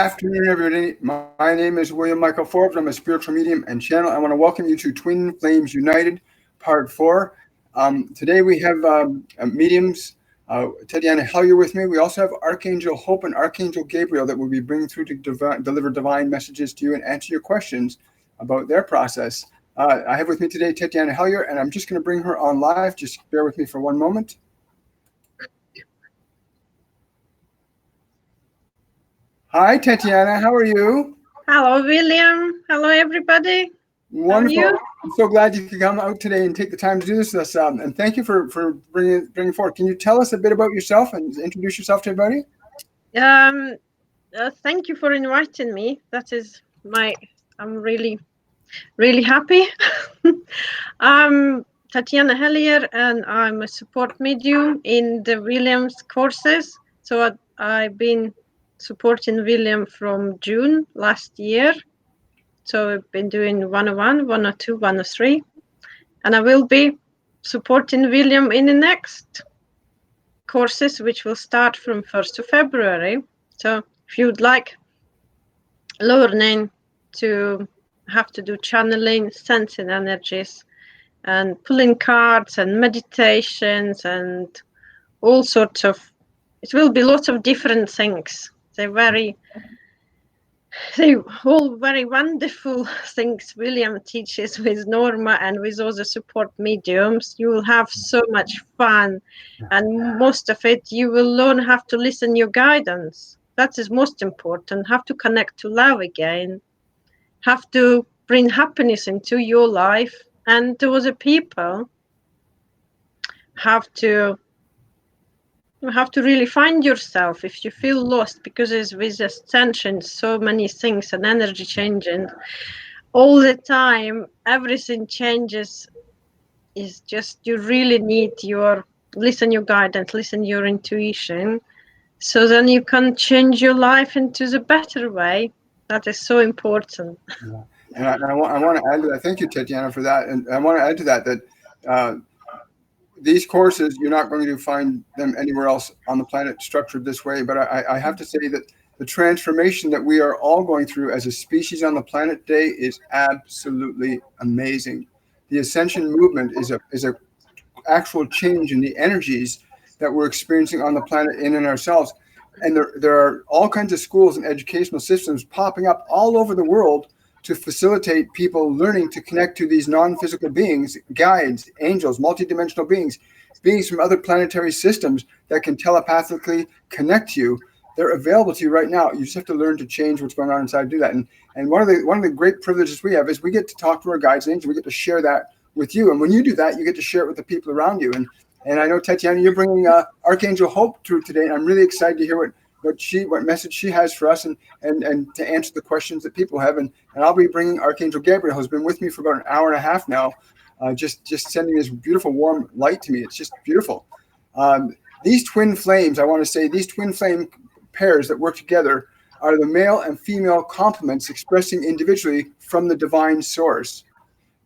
afternoon, everybody. My name is William Michael Forbes. I'm a spiritual medium and channel. I want to welcome you to Twin Flames United, Part 4. Today we have mediums, Tetyana with me. We also have Archangel Hope and Archangel Gabriel that we'll be bringing through to deliver divine messages to you and answer your questions about their process. I have with me today Tetyana, and I'm just going to bring her on live. Just bear with me for one moment. Hi, Tetyana. How are you? Hello, William. Hello, everybody. Wonderful. I'm so glad you could come out today and take the time to do this with us. And thank you for bringing forward. Can you tell us a bit about yourself and introduce yourself to everybody? Thank you for inviting me. I'm really, really happy. I'm Tatyana, and I'm a support medium in the Williams courses. So I've been supporting William from June last year. So I've been doing 101, 102, 103. And I will be supporting William in the next courses, which will start from 1st of February. So if you'd like learning to have to do channeling, sensing energies, and pulling cards and meditations and all sorts of, it will be lots of different things. They're all very wonderful things William teaches with Norma and with all the support mediums. You will have so much fun, and most of it you will learn how to listen your guidance. That is most important. Have to connect to love again. Have to bring happiness into your life and to other people. You have to really find yourself if you feel lost, because it's with ascension, so many things and energy changing all the time. Everything changes. Is just you really need listen your guidance, listen your intuition, so then you can change your life into the better way. That is so important. Yeah. And I want to add to that. Thank you, Tetyana, for that. And I want to add to that these courses, you're not going to find them anywhere else on the planet structured this way. But I have to say that the transformation that we are all going through as a species on the planet today is absolutely amazing. The ascension movement is a actual change in the energies that we're experiencing on the planet in and ourselves. And there are all kinds of schools and educational systems popping up all over the world to facilitate people learning to connect to these non-physical beings, guides, angels, multidimensional beings from other planetary systems that can telepathically connect to you. They're available to you right now. You just have to learn to change what's going on inside to do that. And one of the great privileges we have is we get to talk to our guides and angels. We get to share that with you. And when you do that, you get to share it with the people around you. And I know, Tetyana, you're bringing Archangel Hope through today. And I'm really excited to hear what message she has for us and to answer the questions that people have. And I'll be bringing Archangel Gabriel, who's been with me for about an hour and a half now, just sending this beautiful warm light to me. It's just beautiful. These twin flames, I want to say, these twin flame pairs that work together are the male and female complements expressing individually from the divine source.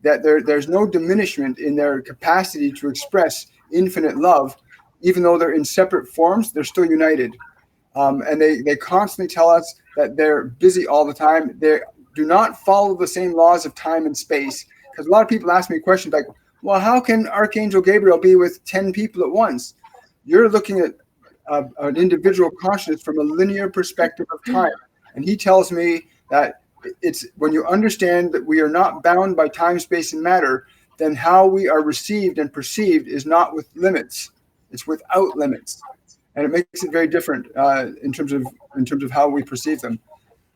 That there's no diminishment in their capacity to express infinite love. Even though they're in separate forms, they're still united. And they constantly tell us that they're busy all the time. They do not follow the same laws of time and space. Because a lot of people ask me questions like, well, how can Archangel Gabriel be with 10 people at once? You're looking at an individual consciousness from a linear perspective of time. And he tells me that it's when you understand that we are not bound by time, space, and matter, then how we are received and perceived is not with limits. It's without limits. And it makes it very different in terms of how we perceive them.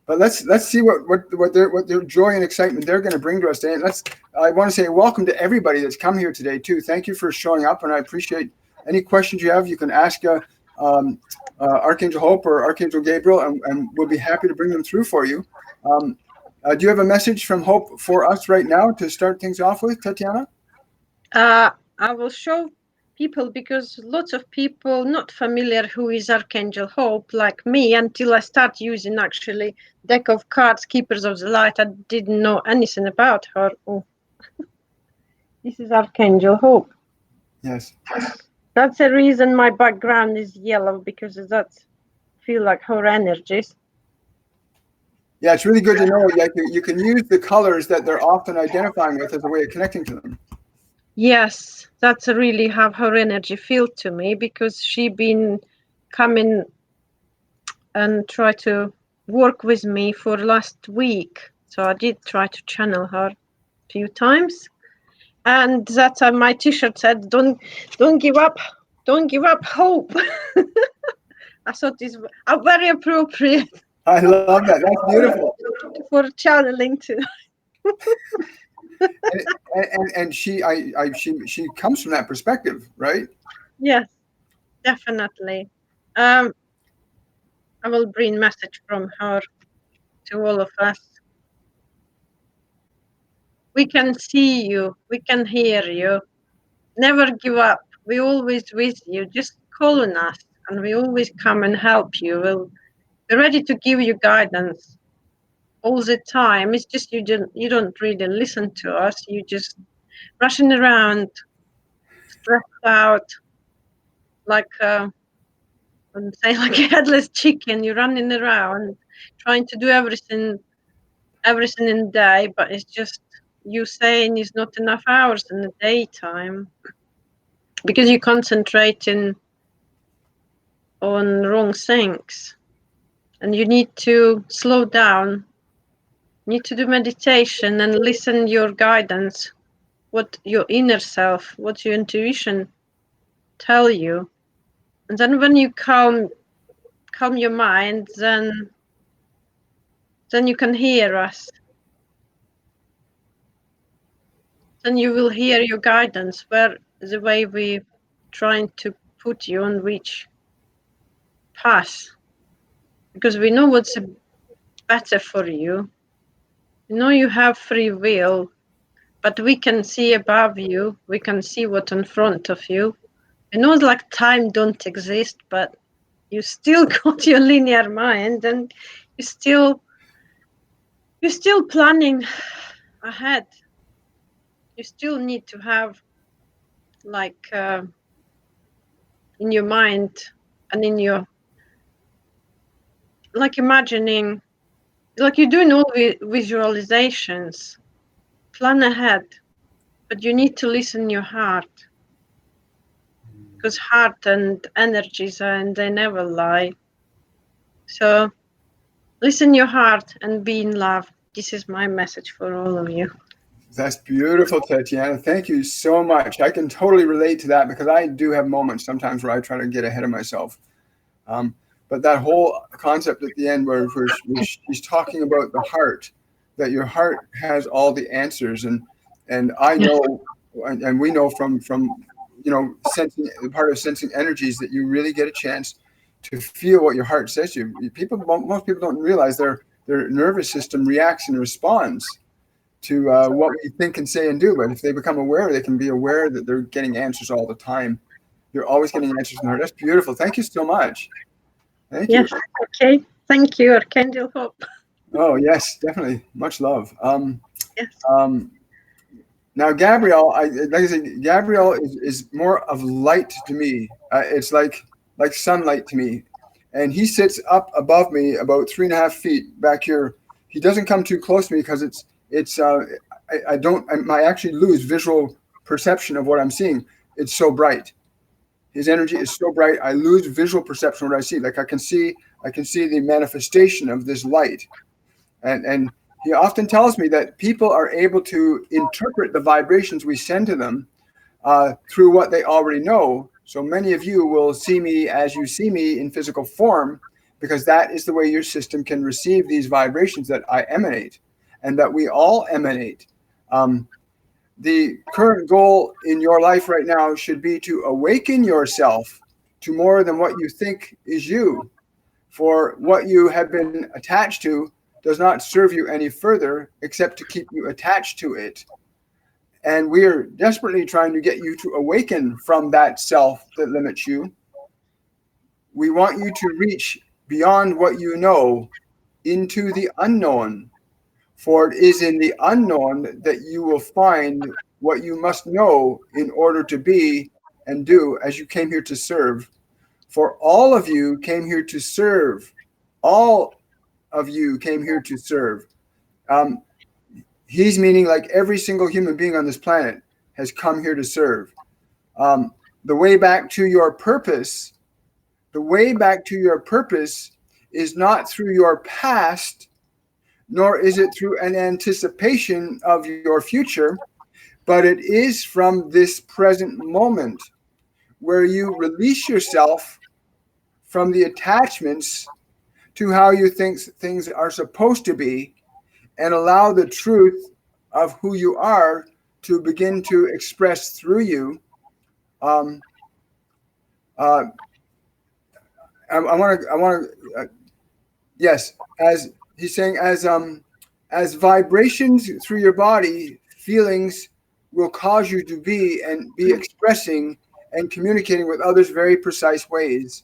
But let's see what their joy and excitement they're going to bring to us today. And I want to say welcome to everybody that's come here today too. Thank you for showing up, and I appreciate any questions you have. You can ask Archangel Hope or Archangel Gabriel, and we'll be happy to bring them through for you. Do you have a message from Hope for us right now to start things off with, Tetyana? I will show people, because lots of people not familiar who is Archangel Hope, like me, until I start using actually deck of cards, Keepers of the Light. I didn't know anything about her. Oh. This is Archangel Hope. Yes. That's the reason my background is yellow, because that feel like her energies. Yeah, it's really good to know. Like you can use the colors that they're often identifying with as a way of connecting to them. Yes, that's really how her energy felt to me, because she been coming and try to work with me for last week. So I did try to channel her a few times. And that my T-shirt said, don't give up, don't give up hope." I thought it's very appropriate I love that. That's beautiful. for channeling too. And she comes from that perspective, right? Yes, definitely. I will bring message from her to all of us. We can see you, we can hear you. Never give up. We always with you. Just call on us, and we always come and help you. We're ready to give you guidance all the time. It's just you don't really listen to us. You just rushing around, stressed out, like I'm saying, like a headless chicken. You're running around, trying to do everything in the day, but it's just you saying it's not enough hours in the daytime because you're concentrating on wrong things, and you need to slow down. You need to do meditation and listen your guidance, what your inner self, what your intuition tell you. And then when you calm your mind, then you can hear us. Then you will hear your guidance, where the way we trying to put you on which path, because we know what's better for you. We know you have free will, but we can see above you. We can see what's in front of you. We know like time don't exist, but you still got your linear mind, and you still you're still planning ahead. You still need to have like in your mind and in your like imagining, like you're doing all visualizations, plan ahead, but you need to listen your heart, because heart and energies and they never lie. So listen your heart and be in love. This is my message for all of you. That's beautiful, Tetyana. Thank you so much. I can totally relate to that because I do have moments sometimes where I try to get ahead of myself. But that whole concept at the end where she's talking about the heart, that your heart has all the answers, and I Yes. know, and we know from sensing, part of sensing energies, that you really get a chance to feel what your heart says to you. Most people don't realize their nervous system reacts and responds to what we think and say and do. But if they become aware, they can be aware that they're getting answers all the time. You're always getting answers from her. That's beautiful. Thank you so much. Thank you. Yes. Okay. Thank you, Archangel Hope. Oh yes, definitely. Much love. Yes. Now Gabriel, like I said, Gabriel is more of light to me. It's like sunlight to me, and he sits up above me about 3.5 feet back here. He doesn't come too close to me because it's I don't I actually lose visual perception of what I'm seeing. It's so bright. His energy is so bright. I lose visual perception of what I see. Like I can see the manifestation of this light, and he often tells me that people are able to interpret the vibrations we send to them through what they already know. So many of you will see me as you see me in physical form, because that is the way your system can receive these vibrations that I emanate and that we all emanate. The current goal in your life right now should be to awaken yourself to more than what you think is you. For what you have been attached to does not serve you any further except to keep you attached to it. And we are desperately trying to get you to awaken from that self that limits you. We want you to reach beyond what you know into the unknown. For it is in the unknown that you will find what you must know in order to be and do as you came here to serve. For all of you came here to serve. All of you came here to serve. Um, he's meaning like every single human being on this planet has come here to serve. The way back to your purpose, the way back to your purpose is not through your past, nor is it through an anticipation of your future, but it is from this present moment where you release yourself from the attachments to how you think things are supposed to be and allow the truth of who you are to begin to express through you. Um, uh, I want to, yes, as he's saying, as vibrations through your body, feelings will cause you to be expressing and communicating with others very precise ways.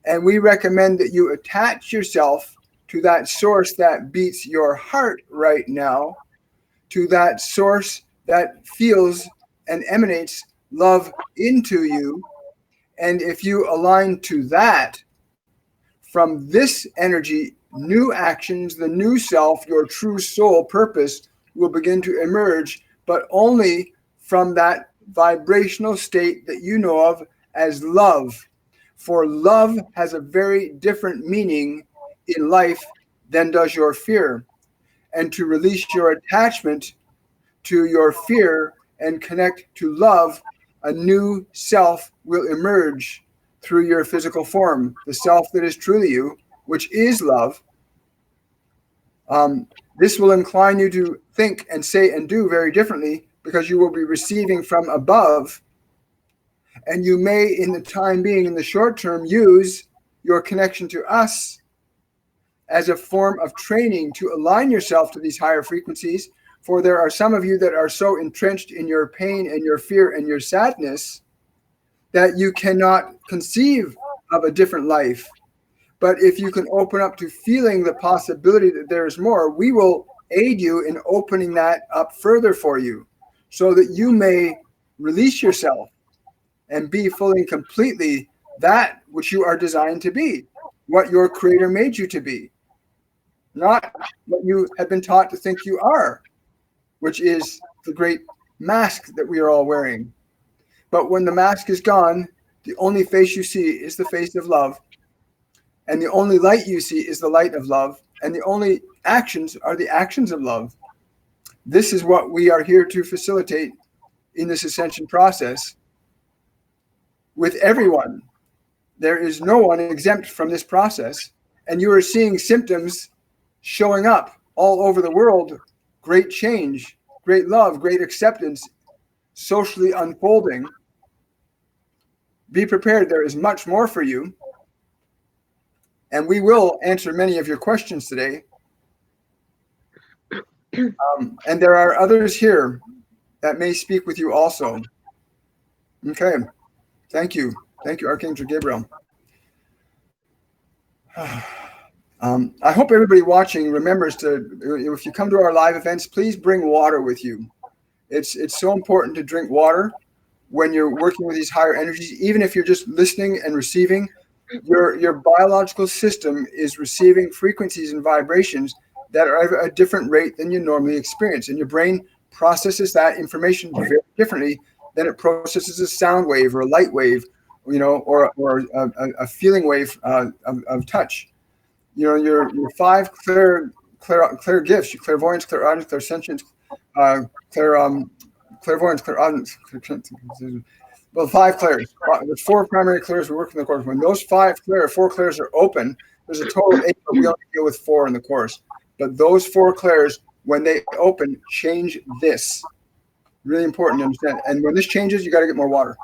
And we recommend that you attach yourself to that source that beats your heart right now, to that source that feels and emanates love into you. And if you align to that, from this energy, new actions, the new self, your true soul purpose will begin to emerge, but only from that vibrational state that you know of as love. For love has a very different meaning in life than does your fear. And to release your attachment to your fear and connect to love, a new self will emerge through your physical form, the self that is truly you, which is love. This will incline you to think and say and do very differently because you will be receiving from above. And you may, in the time being, in the short term, use your connection to us as a form of training to align yourself to these higher frequencies. For there are some of you that are so entrenched in your pain and your fear and your sadness that you cannot conceive of a different life. But if you can open up to feeling the possibility that there's more, we will aid you in opening that up further for you so that you may release yourself and be fully and completely that which you are designed to be, what your creator made you to be, not what you have been taught to think you are, which is the great mask that we are all wearing. But when the mask is gone, the only face you see is the face of love. And the only light you see is the light of love. And the only actions are the actions of love. This is what we are here to facilitate in this ascension process with everyone. There is no one exempt from this process. And you are seeing symptoms showing up all over the world. Great change, great love, great acceptance, socially unfolding. Be prepared. There is much more for you. And we will answer many of your questions today. And there are others here that may speak with you also. Okay. Thank you. Thank you, Archangel Gabriel. I hope everybody watching remembers to, if you come to our live events, please bring water with you. It's so important to drink water when you're working with these higher energies. Even if you're just listening and receiving, your biological system is receiving frequencies and vibrations that are at a different rate than you normally experience. And your brain processes that information very differently than it processes a sound wave or a light wave, or a feeling wave of touch. Your five clear gifts, your clairvoyance, clairaudience, clairsentience, clairvoyance, clairaudience. Well, 5 clairs. There's 4 primary clairs we work in the course. When those 4 clairs are open, there's a total of 8, but we only deal with 4 in the course. But those 4 clairs, when they open, change this. Really important to understand. And when this changes, you got to get more water.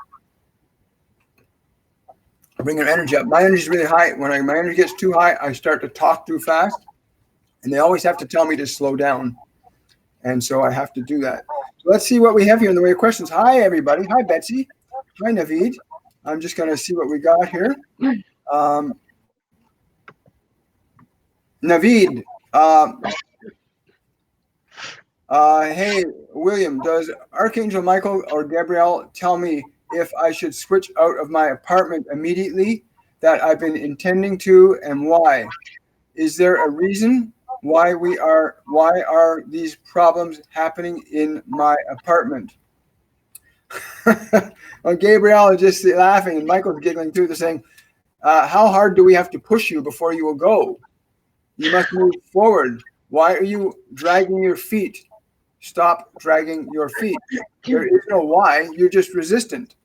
Bring your energy up. My energy is really high. When my energy gets too high, I start to talk too fast. And they always have to tell me to slow down. And so I have to do that. So let's see what we have here in the way of questions. Hi, everybody. Hi, Betsy. Hi, Naveed. I'm just going to see what we got here. Naveed. Hey, William, does Archangel Michael or Gabriel tell me if I should switch out of my apartment immediately that I've been intending to, and why? Is there a reason why are these problems happening in my apartment? Well, Gabriel is just laughing, and Michael's giggling too. They're saying, how hard do we have to push you before you will go? You must move forward. Why are you dragging your feet? Stop dragging your feet. There is no why. You're just resistant.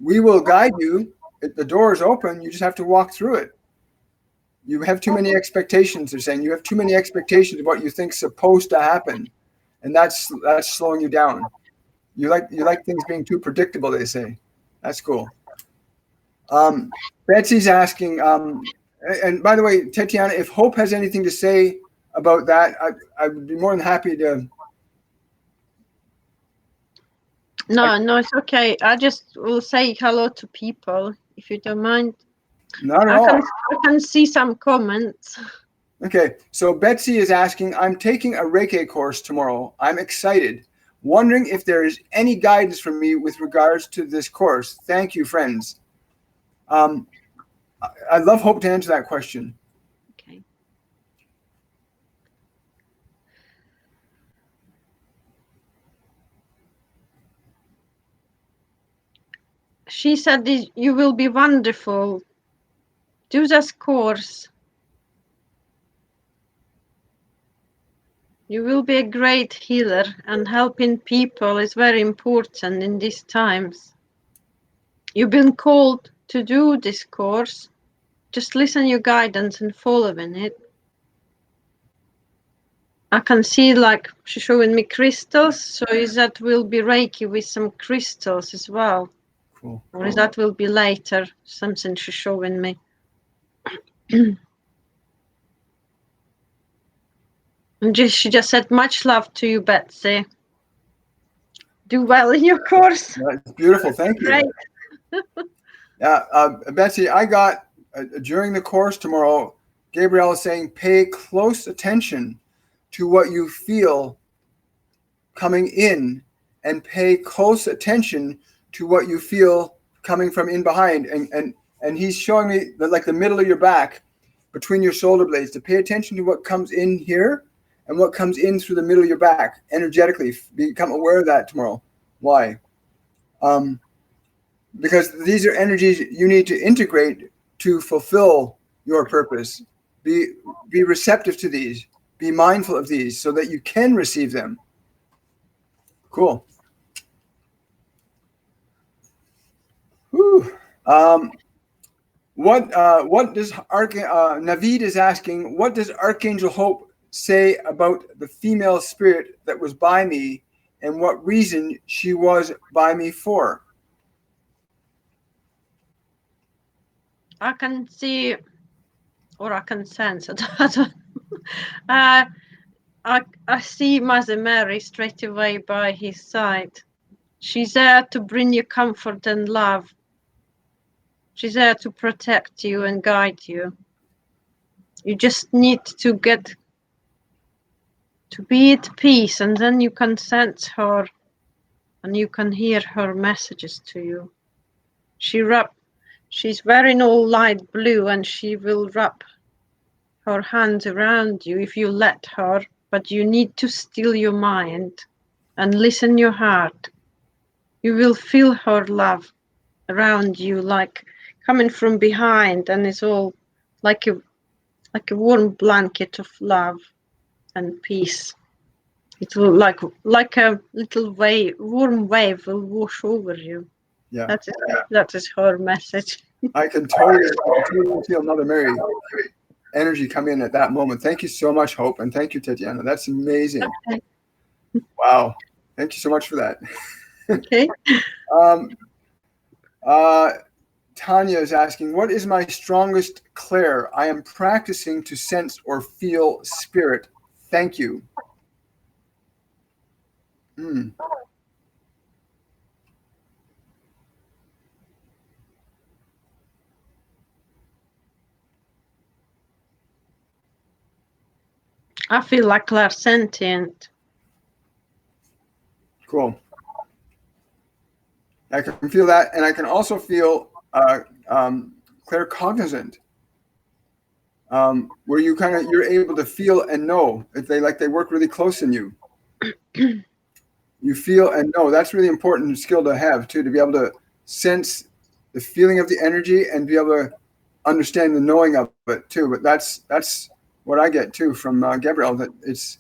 We will guide you. The door is open. You just have to walk through it. You have too many expectations. They're saying you have too many expectations of what you think's supposed to happen, and that's slowing you down. You like things being too predictable. They say. That's cool. Betsy's asking, and by the way, Tetyana, if Hope has anything to say about that, I would be more than happy to. No, it's okay. I just will say hello to people if you don't mind. Not at all. I can see some comments. Okay, so Betsy is asking, I'm taking a Reiki course tomorrow. I'm excited. Wondering if there is any guidance for me with regards to this course. Thank you, friends. I'd love Hope to answer that question. Okay. She said, you will be wonderful. Do this course. You will be a great healer, and helping people is very important in these times. You've been called to do this course. Just listen your guidance and following it. I can see like she's showing me crystals, so is that will be Reiki with some crystals as well? Cool. Or is that will be later, something she's showing me. And she just said, much love to you, Betsy. Do well in your course. That's beautiful. Thank you. Great. Betsy, I got during the course tomorrow, Gabriel is saying, pay close attention to what you feel coming in, and pay close attention to what you feel coming from in behind. And he's showing me like the middle of your back between your shoulder blades, to pay attention to what comes in here and what comes in through the middle of your back energetically. Become aware of that tomorrow. Why? Because these are energies you need to integrate to fulfill your purpose. Be receptive to these. Be mindful of these so that you can receive them. Cool. Whew. What does Naveed is asking? What does Archangel Hope say about the female spirit that was by me, and what reason she was by me for? I can see, or I can sense it. I see Mother Mary straight away by his side. She's there to bring you comfort and love. She's there to protect you and guide you. You just need to get to be at peace, and then you can sense her and you can hear her messages to you. She's wearing all light blue, and she will wrap her hands around you if you let her, but you need to still your mind and listen your heart. You will feel her love around you, like coming from behind, and it's all like a warm blanket of love and peace. It will like a little warm wave will wash over you. Yeah, that is her message. I can totally feel Mother Mary energy come in at that moment. Thank you so much, Hope, and thank you, Tetyana. That's amazing. Okay. Wow, thank you so much for that. Okay. Tanya is asking, what is my strongest clair? I am practicing to sense or feel spirit. Thank you. I feel like clairsentient. Cool. I can feel that, and I can also feel claircognizant. where you're able to feel and know if they work really close in you. You feel and know. That's really important skill to have too, to be able to sense the feeling of the energy and be able to understand the knowing of it too. But that's what I get too from Gabriel. That it's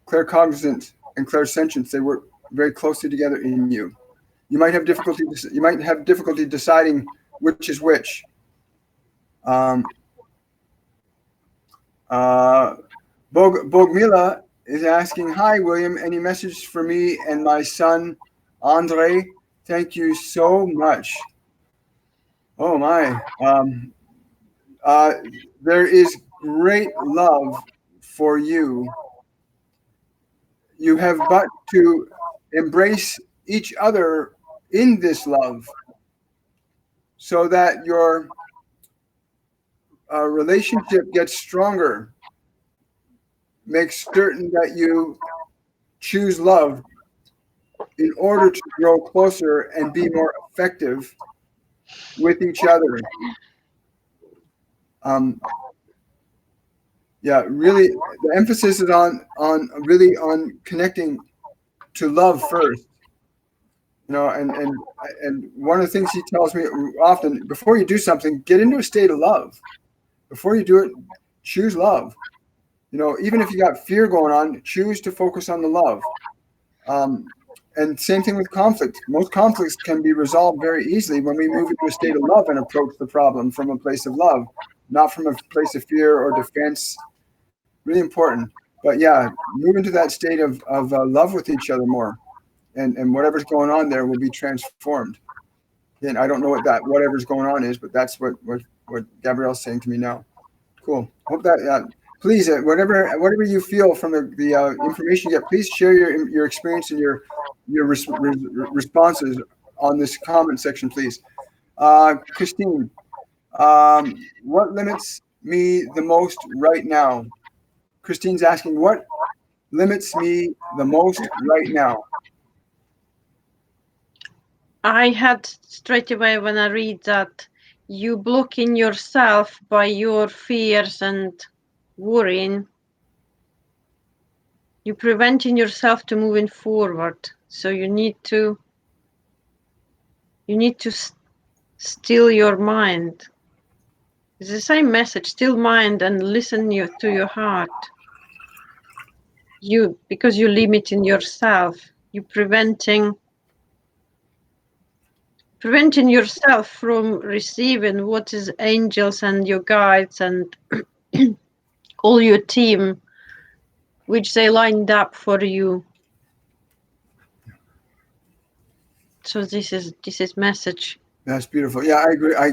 claircognizant and clairsentience. They work very closely together in you. You might have difficulty deciding which is which. Bogmila is asking, "Hi, William. Any message for me and my son, Andre? Thank you so much." Oh my. There is great love for you. You have but to embrace each other in this love so that your relationship gets stronger. Make certain that you choose love in order to grow closer and be more effective with each other. Yeah, really, the emphasis is on connecting to love first. And one of the things he tells me often, before you do something, get into a state of love. Before you do it, choose love. Even if you got fear going on, choose to focus on the love. And same thing with conflict. Most conflicts can be resolved very easily when we move into a state of love and approach the problem from a place of love, not from a place of fear or defense. Really important. But yeah, move into that state of love with each other more. And whatever's going on there will be transformed. And I don't know what that whatever's going on is, but that's what Gabrielle's saying to me now. Cool. Hope that please, whatever you feel from the information you get, please share your experience and your responses on this comment section, please. Christine, what limits me the most right now? Christine's asking, what limits me the most right now? I had straight away when I read that you blocking yourself by your fears and worrying. You're preventing yourself to moving forward. So you need to still your mind. It's the same message, still mind and listen to your heart. Because you're limiting yourself, you're preventing yourself from receiving what is angels and your guides and all your team, which they lined up for you. So this is message. That's beautiful. Yeah, I agree. I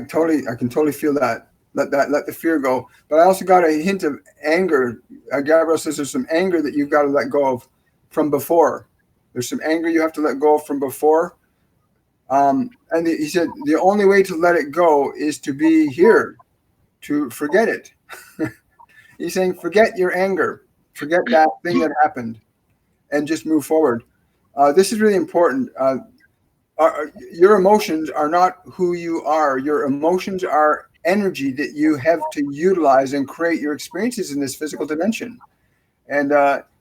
can totally feel that. Let the fear go. But I also got a hint of anger. Gabriel says there's some anger that you've got to let go of from before. There's some anger you have to let go of from before. And he said the only way to let it go is to be here, to forget it. He's saying forget your anger, forget that thing that happened, and just move forward. This is really important. Your emotions are not who you are. Your emotions are energy that you have to utilize and create your experiences in this physical dimension. And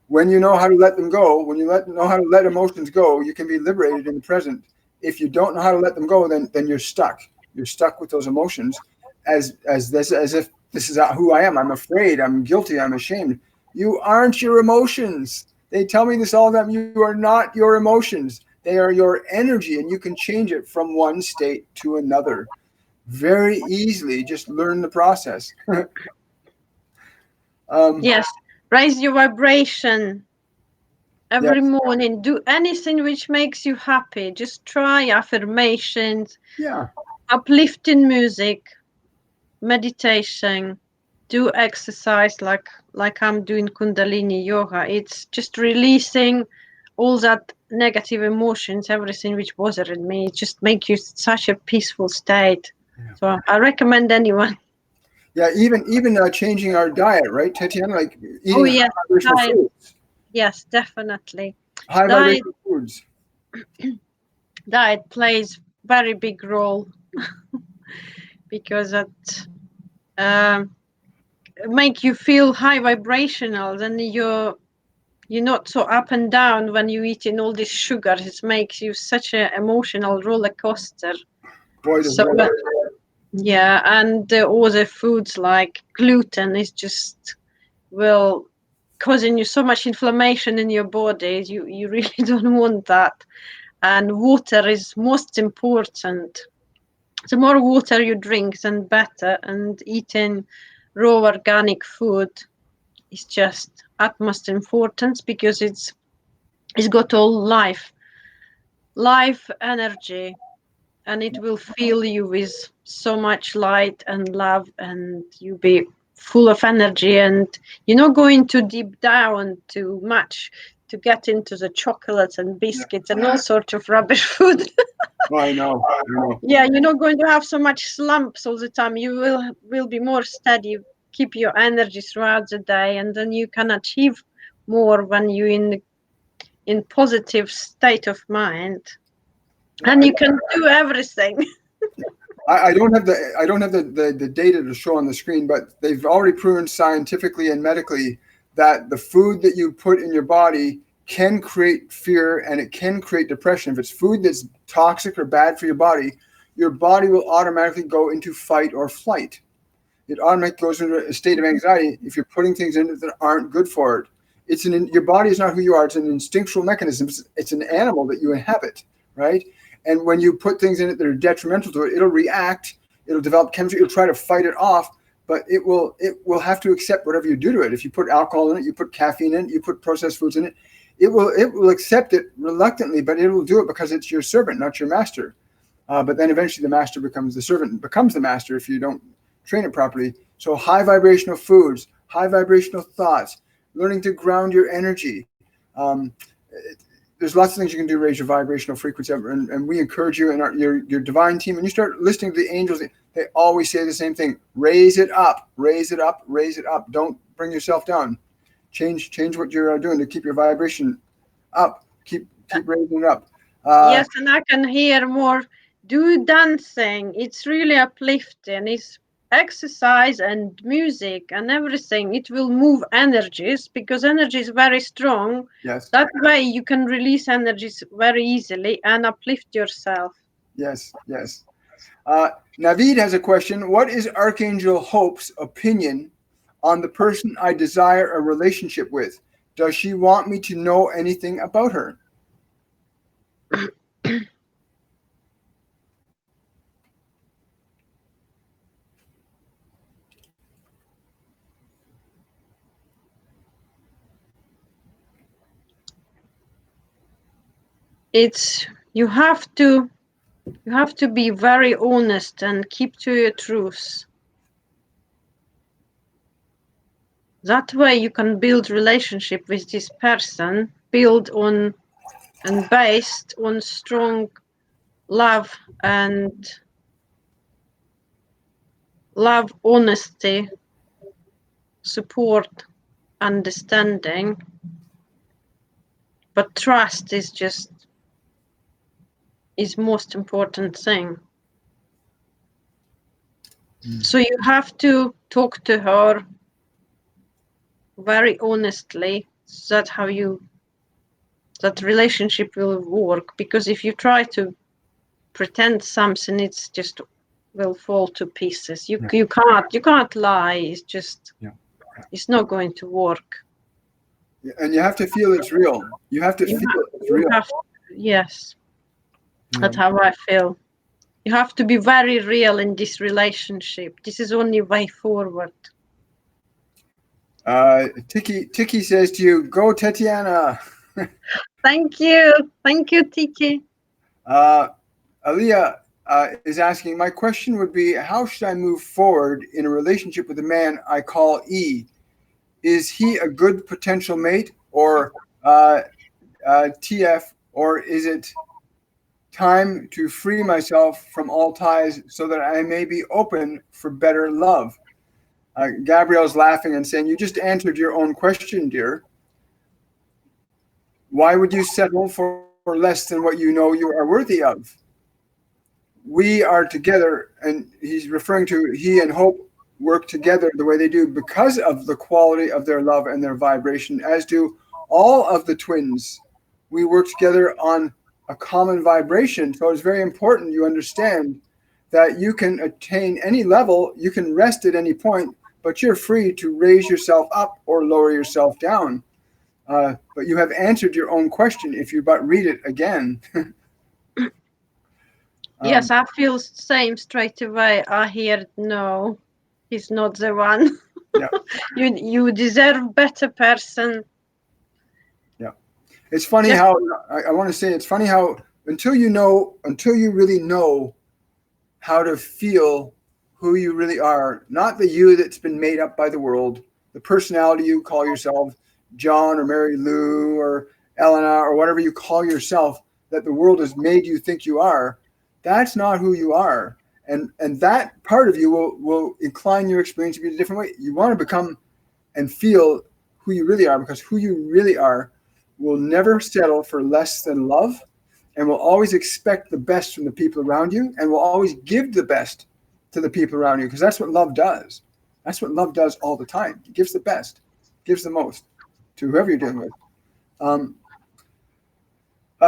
when you know how to let them go, when you know how to let emotions go, you can be liberated in the present. If you don't know how to let them go, then you're stuck. You're stuck with those emotions as if this is who I am. I'm afraid. I'm guilty. I'm ashamed. You aren't your emotions. They tell me this all the time. You are not your emotions. They are your energy, and you can change it from one state to another very easily. Just learn the process. Yes, raise your vibration every Yes. morning. Do anything which makes you happy. Just try affirmations, uplifting music, meditation. Do exercise like I'm doing Kundalini yoga. It's just releasing all that negative emotions, everything which bothered me. It just make you such a peaceful state. Yeah. So I recommend anyone. Yeah, even changing our diet, right, Tetyana? Like eating yes, high vibrational foods. Yes, definitely. High vibrational foods. Diet plays very big role because make you feel high vibrational. Then you're not so up and down when you eating all this sugar. It makes you such an emotional roller coaster. Boy, does it ever. Yeah, and all the foods like gluten is just causing you so much inflammation in your body. You really don't want that. And water is most important. The more water you drink, then better. And eating raw organic food is just utmost importance, because it's got all life energy, and it will fill you with so much light and love, and you be full of energy, and you're not going to deep down too much to get into the chocolates and biscuits and all sorts of rubbish food. Oh, I know. Yeah, you're not going to have so much slumps all the time. You will be more steady, keep your energy throughout the day, and then you can achieve more when you're in positive state of mind, and you can do everything. I don't have the data to show on the screen, but they've already proven scientifically and medically that the food that you put in your body can create fear and it can create depression. If it's food that's toxic or bad for your body will automatically go into fight or flight. It automatically goes into a state of anxiety if you're putting things in it that aren't good for it. Your body is not who you are. It's an instinctual mechanism. It's an animal that you inhabit, right? And when you put things in it that are detrimental to it, it'll react. It'll develop chemistry. It'll try to fight it off, but it will have to accept whatever you do to it. If you put alcohol in it, you put caffeine in it, you put processed foods in it, it will accept it reluctantly, but it will do it because it's your servant, not your master. But then eventually the master becomes the servant, becomes the master if you don't train it properly. So high vibrational foods, high vibrational thoughts, learning to ground your energy. There's lots of things you can do to raise your vibrational frequency, and we encourage you and your divine team. And you start listening to the angels, they always say the same thing: raise it up, raise it up, raise it up. Don't bring yourself down. Change what you're doing to keep your vibration up. Keep raising it up. Yes, and I can hear more. Do dancing. It's really uplifting. It's exercise and music and everything. It will move energies, because energy is very strong. Yes. That way you can release energies very easily and uplift yourself. Yes. Naveed has a question. What is Archangel Hope's opinion on the person I desire a relationship with? Does she want me to know anything about her? You have to be very honest and keep to your truth. That way you can build relationship with this person, build on and based on strong love, honesty, support, understanding. But trust is most important thing. So you have to talk to her very honestly. That's how that relationship will work. Because if you try to pretend something, it's just will fall to pieces. You can't lie. It's just it's not going to work. And you have to feel it's real. You have to feel it's real. Yes, that's how I feel. You have to be very real in this relationship. This is only way forward. Tiki says to you, "Go, Tetyana." Thank you, Tiki. Aliyah is asking, my question would be, how should I move forward in a relationship with a man I call E? Is he a good potential mate, or TF, or is it time to free myself from all ties so that I may be open for better love? Gabriel's laughing and saying, you just answered your own question, dear. Why would you settle for less than what you know you are worthy of? We are together, and he's referring to he and Hope work together the way they do because of the quality of their love and their vibration, as do all of the twins. We work together on a common vibration. So it's very important you understand that you can attain any level, you can rest at any point, but you're free to raise yourself up or lower yourself down. But you have answered your own question if you but read it again. Yes, I feel same straight away. I hear no, he's not the one. Yeah. You deserve better person. Yeah. It's funny Yes. how I want to say it's funny how until you really know how to feel who you really are, not the you that's been made up by the world, the personality you call yourself, John or Mary Lou or Elena or whatever you call yourself, that the world has made you think you are. That's not who you are. And that part of you will incline your experience to be a different way. You want to become and feel who you really are, because who you really are will never settle for less than love, and will always expect the best from the people around you, and will always give the best to the people around you, because that's what love does. That's what love does all the time. It gives the best, gives the most to whoever you're dealing with.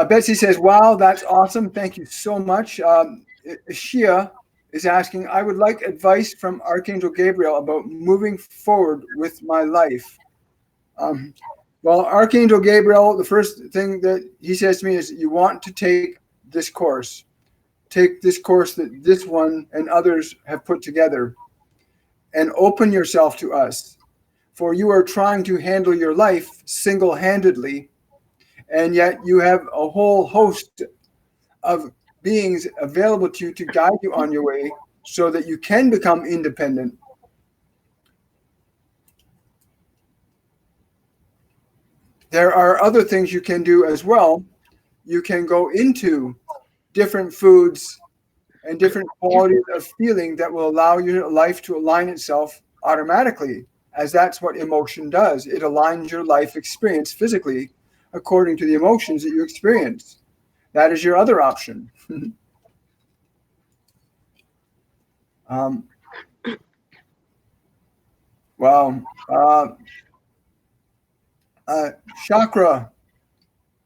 Betsy says, wow, that's awesome. Thank you so much. Shia is asking, I would like advice from Archangel Gabriel about moving forward with my life. Well, Archangel Gabriel, the first thing that he says to me is, you want to take this course. Take this course that this one and others have put together, and open yourself to us. For you are trying to handle your life single-handedly, and yet you have a whole host of beings available to you to guide you on your way so that you can become independent. There are other things you can do as well. You can go into different foods and different qualities of feeling that will allow your life to align itself automatically, as that's what emotion does. It aligns your life experience physically according to the emotions that you experience. That is your other option. Wow. Chakra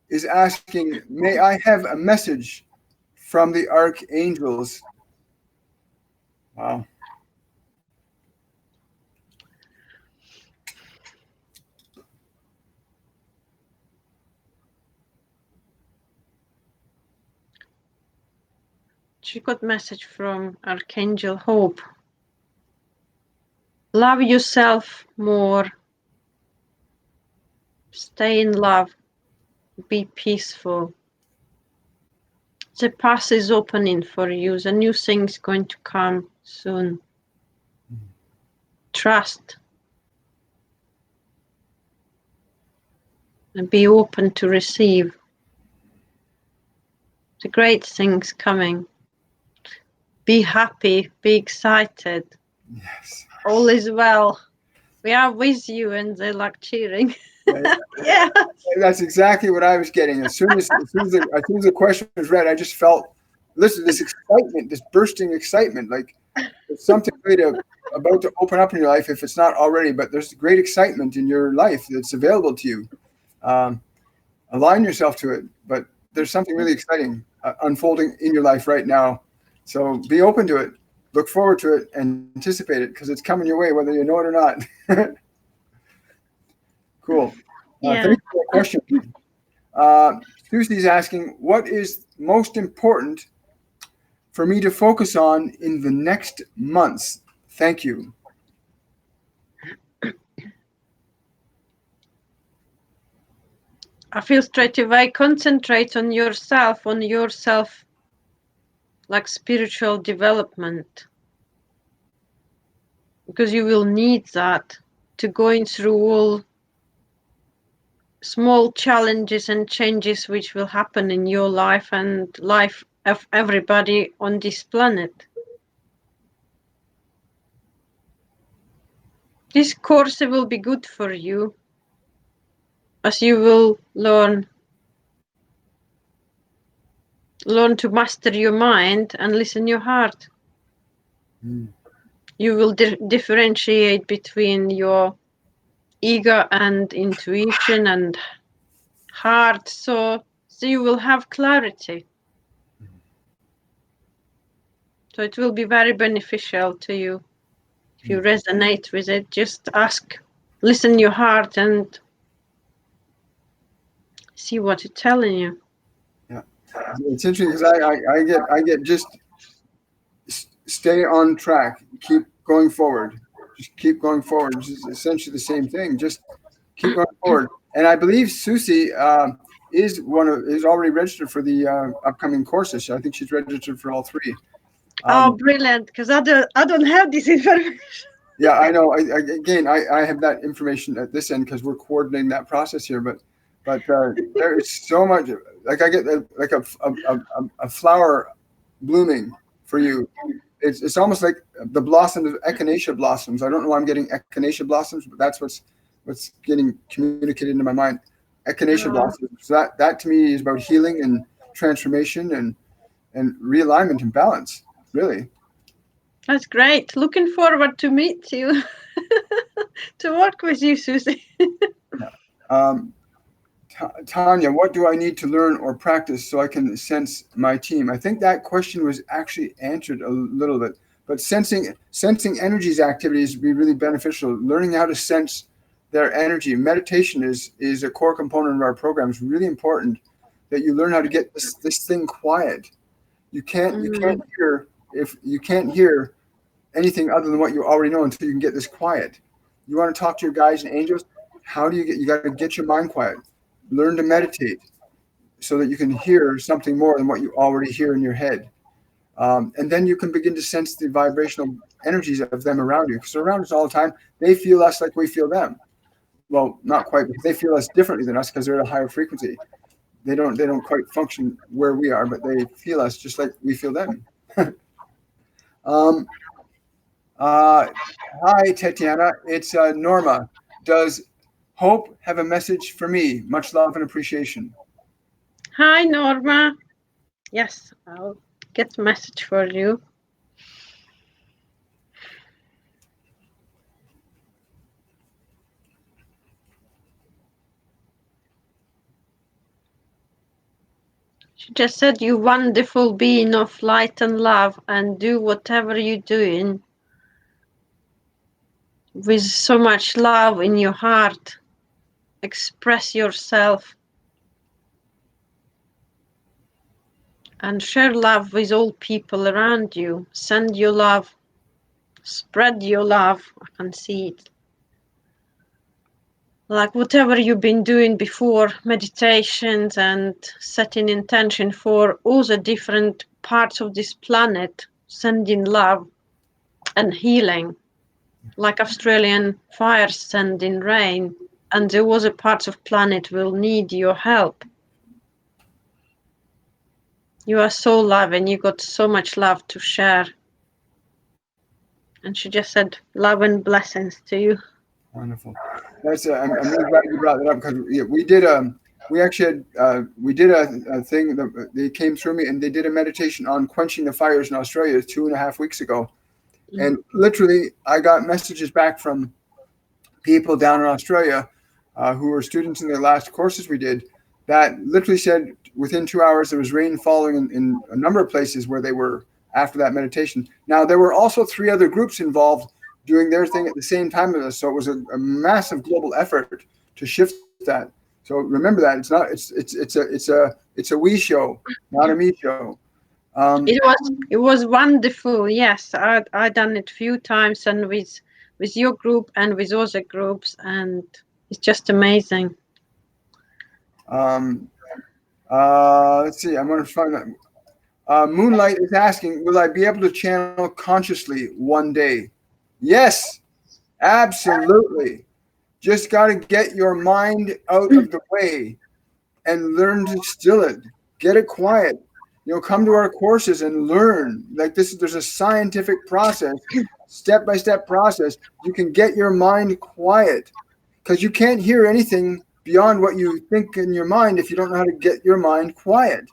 is asking, may I have a message from the archangels? Wow. She got message from Archangel Hope. Love yourself more. Stay in love. Be peaceful. The path is opening for you. The new thing is going to come soon. Trust. And be open to receive. The great things coming. Be happy. Be excited. Yes. All is well. We are with you, and they're like cheering. Yeah. That's exactly what I was getting. As soon as the question was read, I just felt this excitement, this bursting excitement, like there's something great about to open up in your life, if it's not already. But there's great excitement in your life that's available to you. Align yourself to it. But there's something really exciting unfolding in your life right now. So be open to it. Look forward to it and anticipate it, because it's coming your way, whether you know it or not. Cool. Yeah. Thank you for the question. Susie's asking, what is most important for me to focus on in the next months? Thank you. I feel straight away, concentrate on yourself, like spiritual development. Because you will need that to going through all small challenges and changes which will happen in your life and life of everybody on this planet. This course will be good for you, as you will learn to master your mind and listen your heart. You will differentiate between your ego and intuition and heart. So you will have clarity. So it will be very beneficial to you. If you resonate with it, just ask, listen your heart and see what it's telling you. Yeah, it's interesting because I get just stay on track, keep going forward, just keep going forward, which is essentially the same thing. Just keep going forward. And I believe Susie is already registered for the upcoming courses. I think she's registered for all three. Oh, brilliant! Because I don't have this information. Yeah, I know. I have that information at this end because we're coordinating that process here. But there is so much. Like I get like a flower blooming for you. It's almost like the blossoms of echinacea blossoms. I don't know why I'm getting echinacea blossoms, but that's what's getting communicated into my mind. Echinacea blossoms. So that to me is about healing and transformation and realignment and balance. Really. That's great. Looking forward to meet you, to work with you, Susie. Tanya, what do I need to learn or practice so I can sense my team? I think that question was actually answered a little bit, but sensing energies activities would be really beneficial. Learning how to sense their energy. Meditation is a core component of our program. It's really important that you learn how to get this thing quiet. You can't hear anything other than what you already know until you can get this quiet. You want to talk to your guides and angels? You got to get your mind quiet. Learn to meditate so that you can hear something more than what you already hear in your head. And then you can begin to sense the vibrational energies of them around you. Because they're around us all the time. They feel us like we feel them. Well, not quite, because they feel us differently than us because they're at a higher frequency. They don't quite function where we are, but they feel us just like we feel them. Hi, Tetyana. It's Norma. Does Hope have a message for me? Much love and appreciation. Hi, Norma. Yes, I'll get a message for you. She just said, you wonderful being of light and love, and do whatever you're doing with so much love in your heart. Express yourself and share love with all people around you. Send your love. Spread your love. I can see it. Like whatever you've been doing before, meditations and setting intention for all the different parts of this planet, sending love and healing. Like Australian fires sending rain, and there was a part of planet will need your help. You are so loving, you got so much love to share. And she just said, love and blessings to you. Wonderful. That's I'm really glad you brought that up because we did a thing that they came through me and they did a meditation on quenching the fires in Australia 2.5 weeks ago, and literally I got messages back from people down in Australia who were students in the last courses we did that literally said within 2 hours there was rain falling in a number of places where they were after that meditation. Now there were also 3 other groups involved doing their thing at the same time as us, so it was a massive global effort to shift that. So remember that it's a we show, not a me show. It was wonderful. Yes, I done it a few times, and with your group and with other groups, and it's just amazing. Let's see. I'm going to find that. Moonlight is asking, will I be able to channel consciously one day? Yes, absolutely. Just got to get your mind out of the way and learn to still it. Get it quiet. Come to our courses and learn. Like this, there's a scientific process, step-by-step process. You can get your mind quiet because you can't hear anything beyond what you think in your mind if you don't know how to get your mind quiet.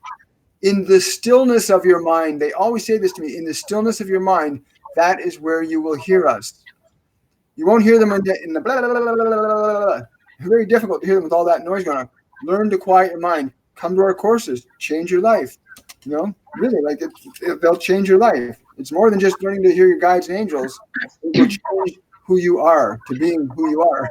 In the stillness of your mind, they always say this to me, in the stillness of your mind, that is where you will hear us. You won't hear them in the blah, blah, blah, blah, blah, blah, blah. It's very difficult to hear them with all that noise going on. Learn to quiet your mind. Come to our courses. Change your life. You know, really, like they'll change your life. It's more than just learning to hear your guides and angels. It will change who you are to being who you are.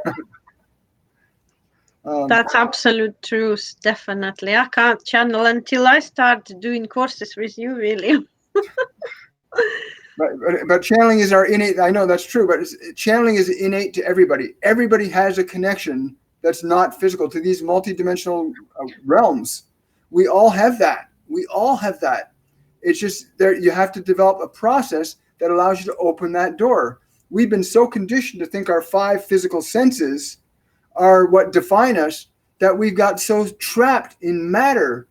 That's absolute truth, definitely. I can't channel until I start doing courses with you, William. But channeling is our innate. I know that's true, but channeling is innate to everybody. Everybody has a connection that's not physical to these multidimensional realms. We all have that. We all have that. It's just there. You have to develop a process that allows you to open that door. We've been so conditioned to think our 5 physical senses are what define us that we've got so trapped in matter.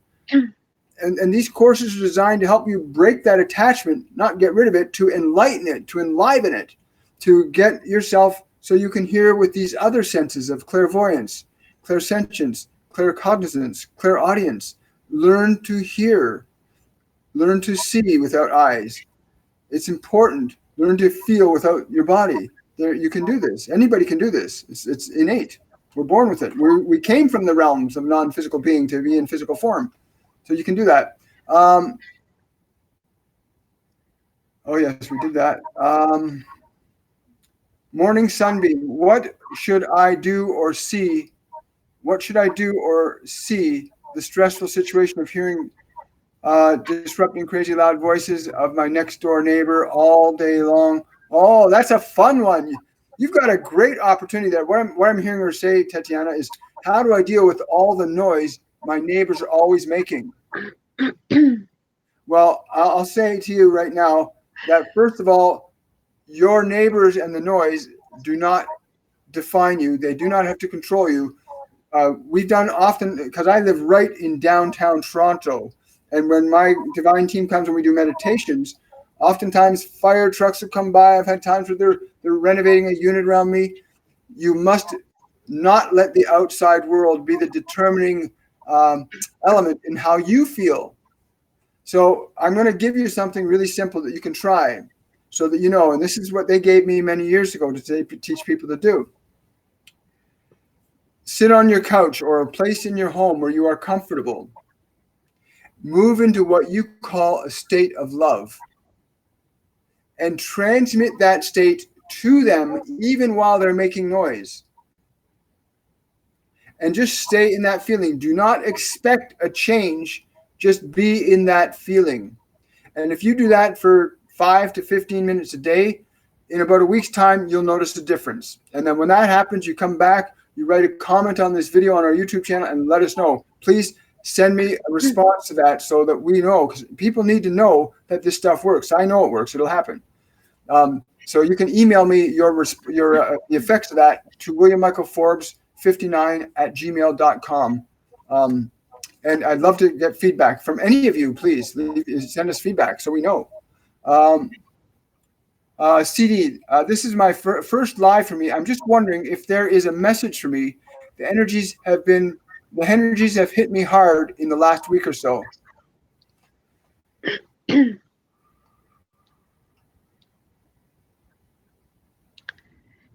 And these courses are designed to help you break that attachment, not get rid of it, to enlighten it, to enliven it, to get yourself so you can hear with these other senses of clairvoyance, clairsentience, claircognizance, clairaudience. Learn to hear. Learn to see without eyes. It's important. Learn to feel without your body. You can do this. Anybody can do this. It's innate. We're born with it. We came from the realms of non-physical being to be in physical form. So you can do that. Oh, yes, we did that. Morning sunbeam. What should I do or see? What should I do or see the stressful situation of hearing disrupting crazy loud voices of my next door neighbor all day long? Oh, that's a fun one. You've got a great opportunity there. What I'm hearing her say, Tetyana, is how do I deal with all the noise my neighbors are always making? Well, I'll say to you right now that, first of all, your neighbors and the noise do not define you. They do not have to control you. We've done often, because I live right in downtown Toronto, and when my divine team comes and we do meditations, oftentimes fire trucks will come by. I've had times where they're renovating a unit around me. You must not let the outside world be the determining element in how you feel. So I'm going to give you something really simple that you can try so that you know, and this is what they gave me many years ago to teach people to do. Sit on your couch or a place in your home where you are comfortable. Move into what you call a state of love and transmit that state to them even while they're making noise. And just stay in that feeling. Do not expect a change. Just be in that feeling. And if you do that for 5 to 15 minutes a day, in about a week's time, you'll notice a difference. And then when that happens, you come back, you write a comment on this video on our YouTube channel and let us know. Please send me a response to that so that we know, because people need to know that this stuff works. I know it works. It'll happen. So you can email me the effects of that to williammichaelforbes59@gmail.com. And I'd love to get feedback from any of you. Please send us feedback so we know. CD, this is my first live for me. I'm just wondering if there is a message for me. The energies have hit me hard in the last week or so.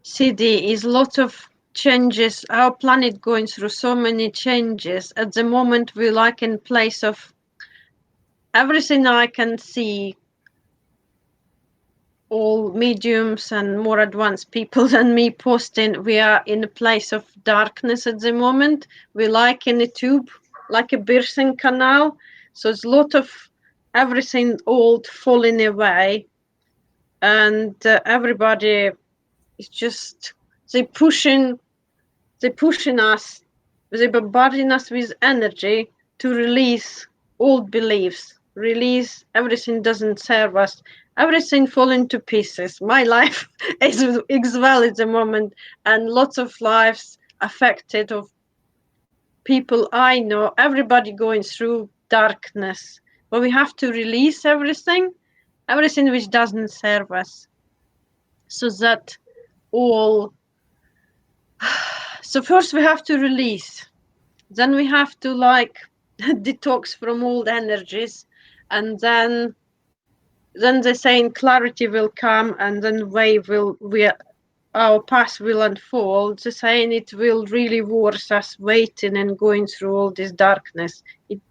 CD is lots of changes. Our planet going through so many changes. At the moment, we're like in place of everything I can see. All mediums and more advanced people than me posting, we are in a place of darkness at the moment. We're like in a tube, like a birthing canal. So it's a lot of everything old falling away. And everybody is just, they're pushing us, they're bombarding us with energy to release old beliefs, release everything doesn't serve us. Everything falling to pieces. My life is well at the moment, and lots of lives affected of people I know. Everybody going through darkness, but we have to release everything which doesn't serve us, so that all. So first we have to release, then we have to detox from old energies, and then then they're saying clarity will come, and then our path will unfold. They're saying it will really worth us waiting and going through all this darkness.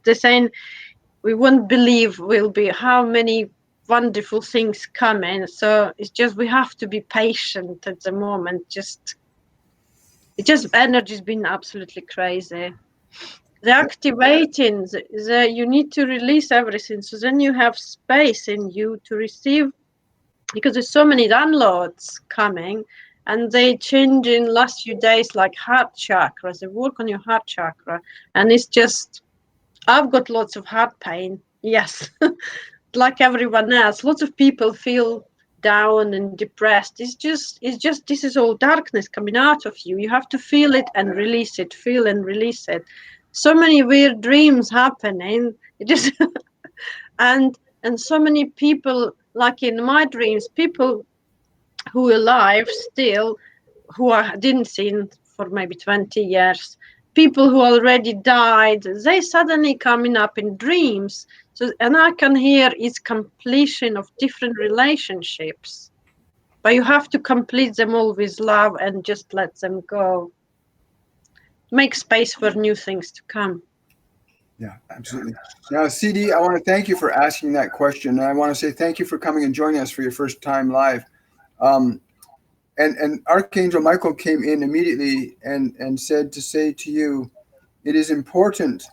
They're saying we won't believe will be how many wonderful things coming. So it's just we have to be patient at the moment. Energy's been absolutely crazy. The activating, you need to release everything. So then you have space in you to receive, because there's so many downloads coming, and they change in last few days, like heart chakra. They work on your heart chakra, and it's just, I've got lots of heart pain. Yes, like everyone else, lots of people feel down and depressed. It's just this is all darkness coming out of you. You have to feel it and release it, feel and release it. So many weird dreams happening. It just and so many people, like in my dreams, people who are alive still, who I didn't see for maybe 20 years, people who already died, they suddenly coming up in dreams. So, and I can hear it's completion of different relationships, but you have to complete them all with love and just let them go. Make space for new things to come. Yeah, absolutely. Now, CD, I want to thank you for asking that question. And I want to say thank you for coming and joining us for your first time live. Um, and Archangel Michael came in immediately and said to say to you, it is important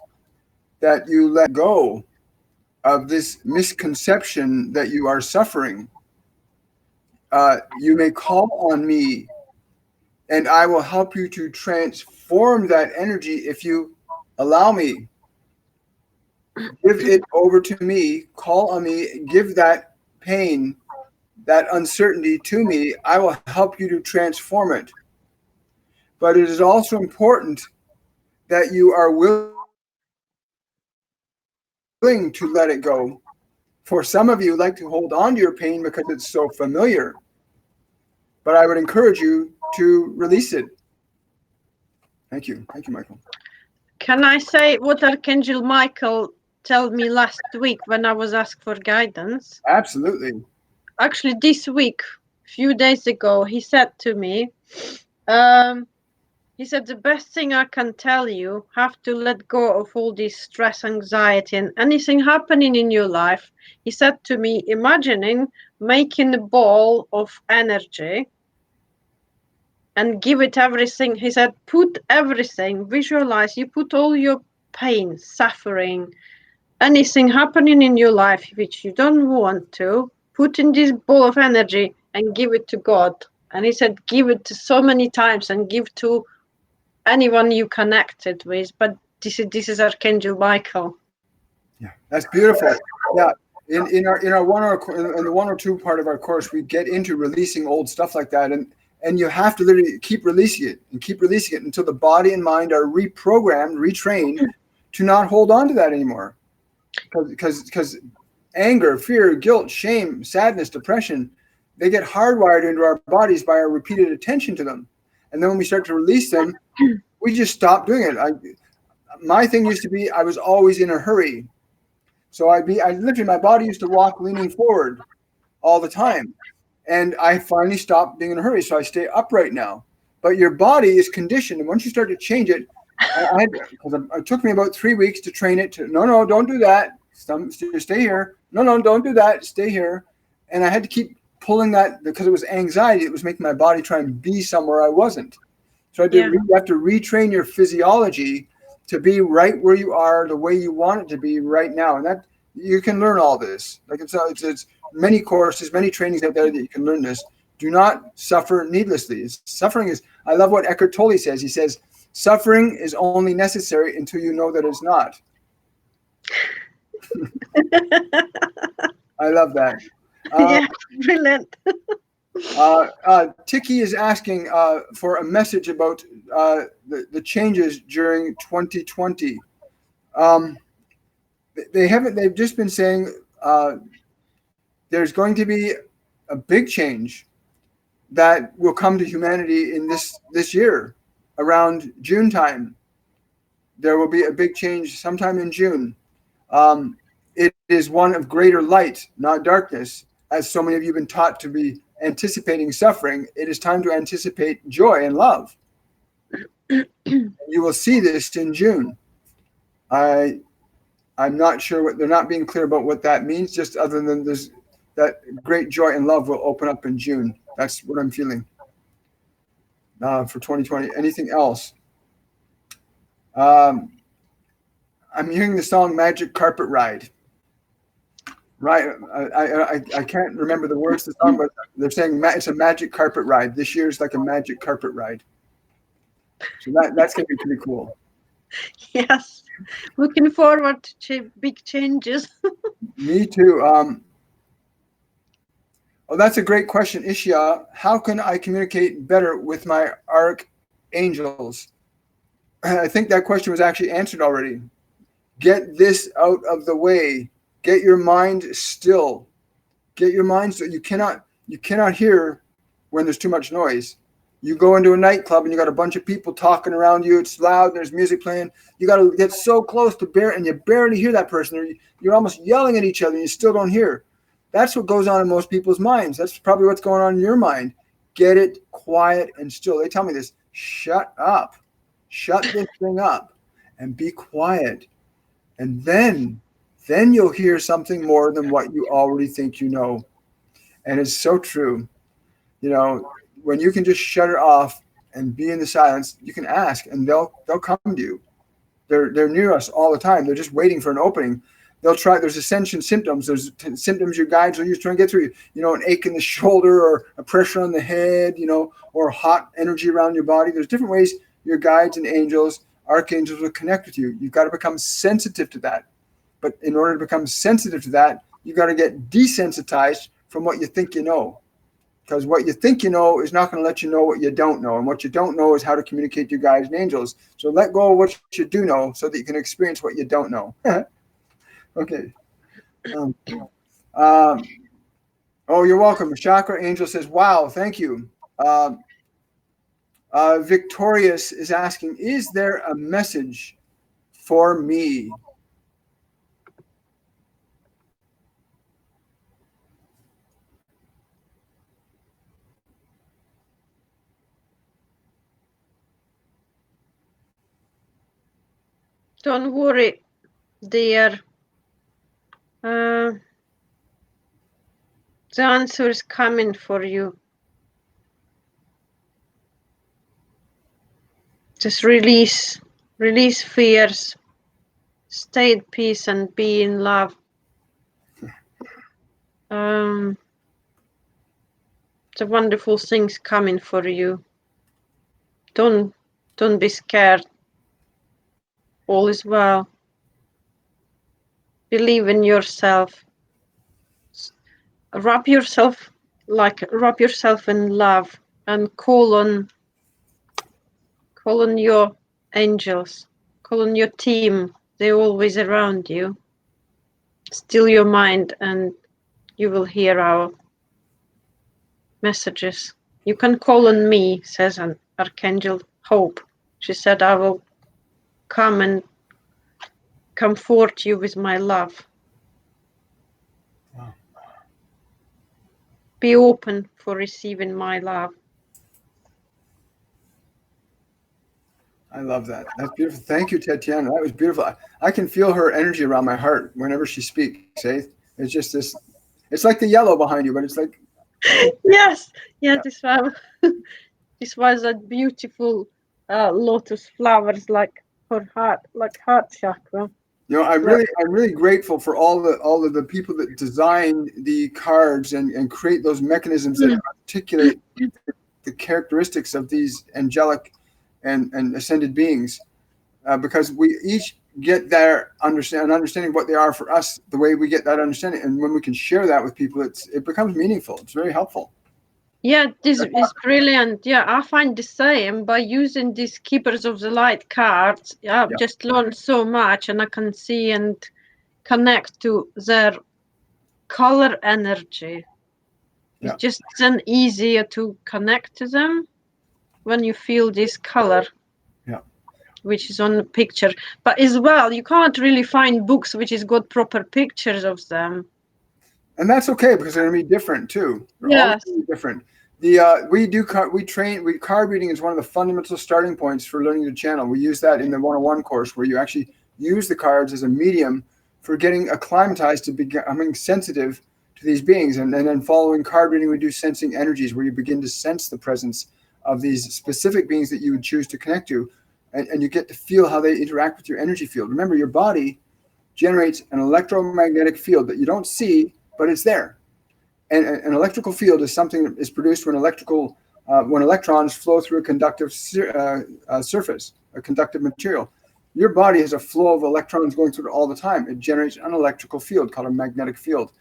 that you let go of this misconception that you are suffering. You may call on me, and I will help you to transform that energy if you allow me. Give it over to me, call on me, give that pain, that uncertainty to me. I will help you to transform it. But it is also important that you are willing to let it go. For some of you, like to hold on to your pain because it's so familiar. But I would encourage you to release it. Thank you. Thank you, Michael. Can I say what Archangel Michael told me last week when I was asked for guidance? Absolutely. Actually, this week, a few days ago, he said to me, he said, the best thing I can tell you, have to let go of all this stress, anxiety, and anything happening in your life. He said to me, imagining making a ball of energy and give it everything. He said, put everything, visualize, you put all your pain, suffering, anything happening in your life which you don't want to, put in this ball of energy and give it to God. And he said, give it to so many times and give to anyone you connected with. But this is Archangel Michael. Yeah, that's beautiful. Yeah. In our one or in the 102 part of our course, we get into releasing old stuff like that, and you have to literally keep releasing it and keep releasing it until the body and mind are reprogrammed, retrained to not hold on to that anymore. Because anger, fear, guilt, shame, sadness, depression, they get hardwired into our bodies by our repeated attention to them. And then when we start to release them, we just stop doing it. My thing used to be I was always in a hurry. So I literally, my body used to walk leaning forward all the time. And I finally stopped being in a hurry. So I stay upright now. But your body is conditioned. And once you start to change it, because it took me about 3 weeks to train it to, no, don't do that. Stay here. No, don't do that. Stay here. And I had to keep pulling that because it was anxiety. It was making my body try and be somewhere I wasn't. So you have to retrain your physiology to be right where you are, the way you want it to be right now. And that you can learn all this. Like it's many courses, many trainings out there that you can learn this. Do not suffer needlessly. Suffering is, I love what Eckhart Tolle says. He says, suffering is only necessary until you know that it's not. I love that. Yeah, brilliant. Tiki is asking for a message about the changes during 2020. They've just been saying there's going to be a big change that will come to humanity in this year around June time. There will be a big change sometime in June. it is one of greater light, not darkness. As so many of you have been taught to be anticipating suffering, it is time to anticipate joy and love. You will see this in June. I'm not sure what, they're not being clear about what that means, just other than there's that great joy and love will open up in June. That's what I'm feeling for 2020. Anything else? I'm hearing the song Magic Carpet Ride. Right. I can't remember the words of the song, but they're saying it's a magic carpet ride. This year's like a magic carpet ride. So that's going to be pretty cool. Yes. Looking forward to big changes. Me too. Oh, that's a great question, Ishia. How can I communicate better with my archangels? I think that question was actually answered already. Get this out of the way. Get your mind still. Get your mind still. You cannot hear when there's too much noise. You go into a nightclub and you got a bunch of people talking around you. It's loud. There's music playing. You got to get so close to and you barely hear that person. You're almost yelling at each other and you still don't hear. That's what goes on in most people's minds. That's probably what's going on in your mind. Get it quiet and still. They tell me this. Shut up. Shut this thing up and be quiet. And then you'll hear something more than what you already think you know. And it's so true. You know, when you can just shut it off and be in the silence, you can ask and they'll come to you. They're near us all the time. They're just waiting for an opening. They'll try. There's ascension symptoms. There's symptoms your guides will use trying to get through you. You know, an ache in the shoulder or a pressure on the head, you know, or hot energy around your body. There's different ways your guides and angels, archangels will connect with you. You've got to become sensitive to that. But in order to become sensitive to that, you got to get desensitized from what you think you know. Because what you think you know is not going to let you know what you don't know. And what you don't know is how to communicate to your guides and angels. So let go of what you do know so that you can experience what you don't know. Okay. Oh, you're welcome. Chakra Angel says, wow, thank you. Victorious is asking, is there a message for me? Don't worry, dear. The answer is coming for you. Just release fears, stay at peace and be in love. The wonderful things coming for you. Don't be scared. All is well. Believe in yourself. Wrap yourself in love and call on your angels. Call on your team. They're always around you. Still your mind and you will hear our messages. You can call on me, says an Archangel Hope. She said, I will come and comfort you with my love. Wow. Be open for receiving my love. I love that. That's beautiful. Thank you, Tetyana. That was beautiful. I can feel her energy around my heart whenever she speaks. Eh? It's just this. It's like the yellow behind you, but it's like. Yes. Yeah. This was a beautiful lotus flowers, like her heart, like heart chakra. You know, I'm really grateful for all of the people that design the cards and create those mechanisms that articulate the characteristics of these angelic and ascended beings, because we each get their understanding of what they are for us, the way we get that understanding, and when we can share that with people, it becomes meaningful. It's very helpful. Yeah, this is brilliant. Yeah, I find the same by using these Keepers of the Light cards. I've just learned so much, and I can see and connect to their color energy. It's just then easier to connect to them when you feel this color. Yeah. which is on the picture. But as well, you can't really find books which has got proper pictures of them. And that's okay because they're going to be different too. They're always Yes. going to be different. Card reading is one of the fundamental starting points for learning to channel. We use that in the 101 course where you actually use the cards as a medium for getting acclimatized to becoming sensitive to these beings. And then following card reading, we do sensing energies where you begin to sense the presence of these specific beings that you would choose to connect to. And you get to feel how they interact with your energy field. Remember, your body generates an electromagnetic field that you don't see, but it's there. And an electrical field is something that is produced when electrons flow through a conductive surface, a conductive material. Your body has a flow of electrons going through it all the time. It generates an electrical field called a magnetic field.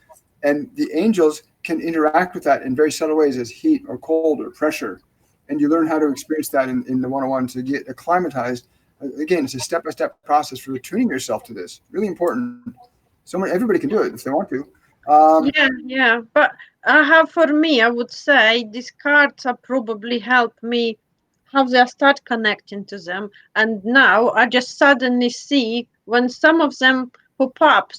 And the angels can interact with that in very subtle ways as heat or cold or pressure. And you learn how to experience that in the 101 to get acclimatized. Again, it's a step-by-step process for tuning yourself to this. Really important. Everybody can do it if they want to. Yeah. But for me, I would say these cards have probably helped me how they start connecting to them. And now I just suddenly see when some of them pop up,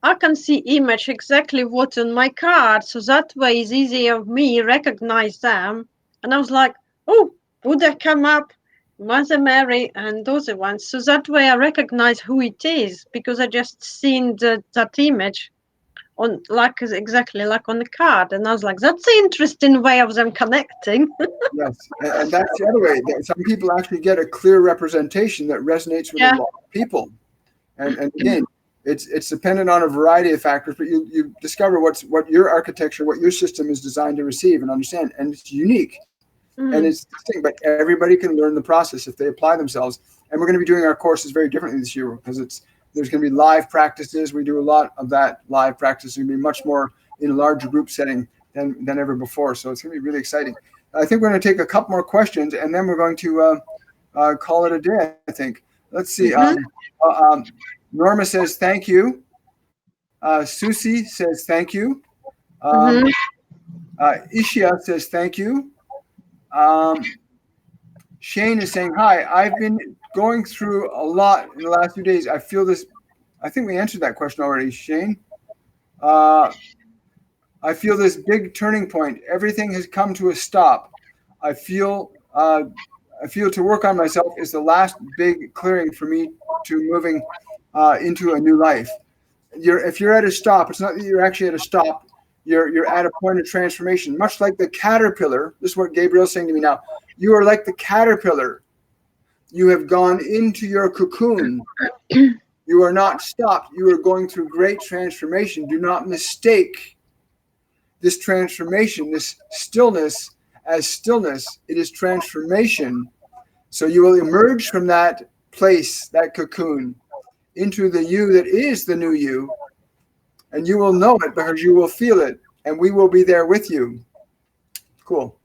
I can see image exactly what's on my card. So that way it's easier of me recognize them. And I was like, oh, Buddha come up, Mother Mary, and those are ones. So that way I recognize who it is because I just seen that image on exactly like on the card, and I was like, that's an interesting way of them connecting. Yes, and that's the other way. Some people actually get a clear representation that resonates with a Yeah. lot of people. And again, it's dependent on a variety of factors, but you discover what your architecture, what your system is designed to receive and understand, and it's unique. And it's distinct, but everybody can learn the process if they apply themselves. And we're going to be doing our courses very differently this year because there's going to be live practices. We do a lot of that live practice. It's going to be much more in a larger group setting than ever before. So it's going to be really exciting. I think we're going to take a couple more questions, and then we're going to call it a day, I think. Let's see. Norma says thank you. Susie says thank you. Ishia says thank you. Shane is saying, hi, I've been going through a lot in the last few days. I feel this. I think we answered that question already, Shane. I feel this big turning point. Everything has come to a stop. I feel to work on myself is the last big clearing for me to moving into a new life. If you're at a stop, it's not that you're actually at a stop. You're at a point of transformation, much like the caterpillar. This is what Gabriel's saying to me now. You are like the caterpillar. You have gone into your cocoon. You are not stopped. You are going through great transformation. Do not mistake this transformation, this stillness as stillness. It is transformation. So you will emerge from that place, that cocoon, into the you that is the new you. And you will know it because you will feel it. And we will be there with you. Cool.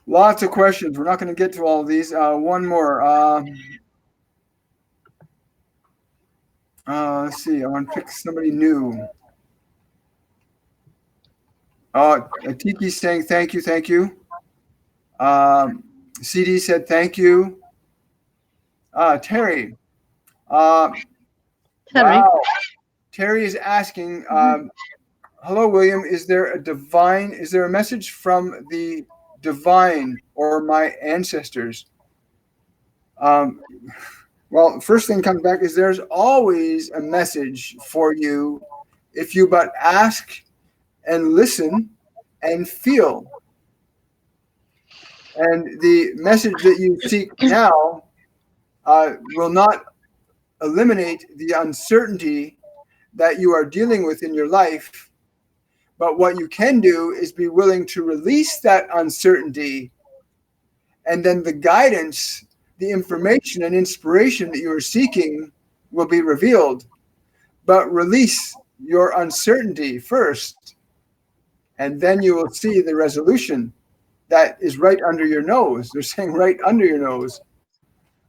Lots of questions. We're not going to get to all of these. One more. Let's see. I want to pick somebody new. Tiki's saying thank you, thank you. CD said thank you. Terry. Terry. Wow. Terry is asking, hello, William. Is there a message from the divine or my ancestors? Well, first thing comes back is there's always a message for you if you but ask and listen and feel. And the message that you seek now will not eliminate the uncertainty that you are dealing with in your life. But what you can do is be willing to release that uncertainty, and then the guidance, the information and inspiration that you are seeking will be revealed. But release your uncertainty first, and then you will see the resolution that is right under your nose. They're saying right under your nose.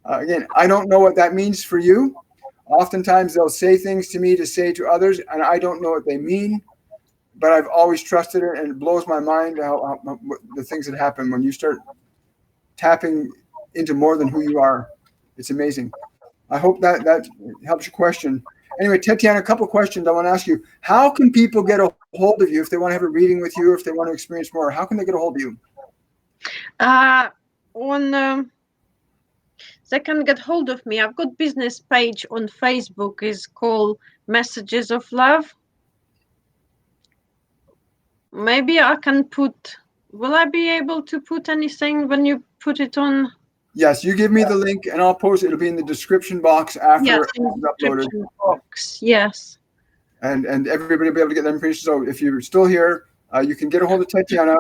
Again, I don't know what that means for you. Oftentimes they'll say things to me to say to others, and I don't know what they mean. but I've always trusted it, and it blows my mind how the things that happen when you start tapping into more than who you are. It's amazing. I hope that helps your question. Anyway, Tetyana, a couple of questions I want to ask you. How can people get a hold of you if they want to have a reading with you, or if they want to experience more? How can they get a hold of you? They can get hold of me. I've got business page on Facebook. Is called Messages of Love. Maybe I can put. Will I be able to put anything when you put it on? Yes, you give me the link and I'll post it. It'll be in the description box after Yes, in it's the uploaded. description box. Yes. And everybody will be able to get that information. So if you're still here, you can get a hold of Tetyana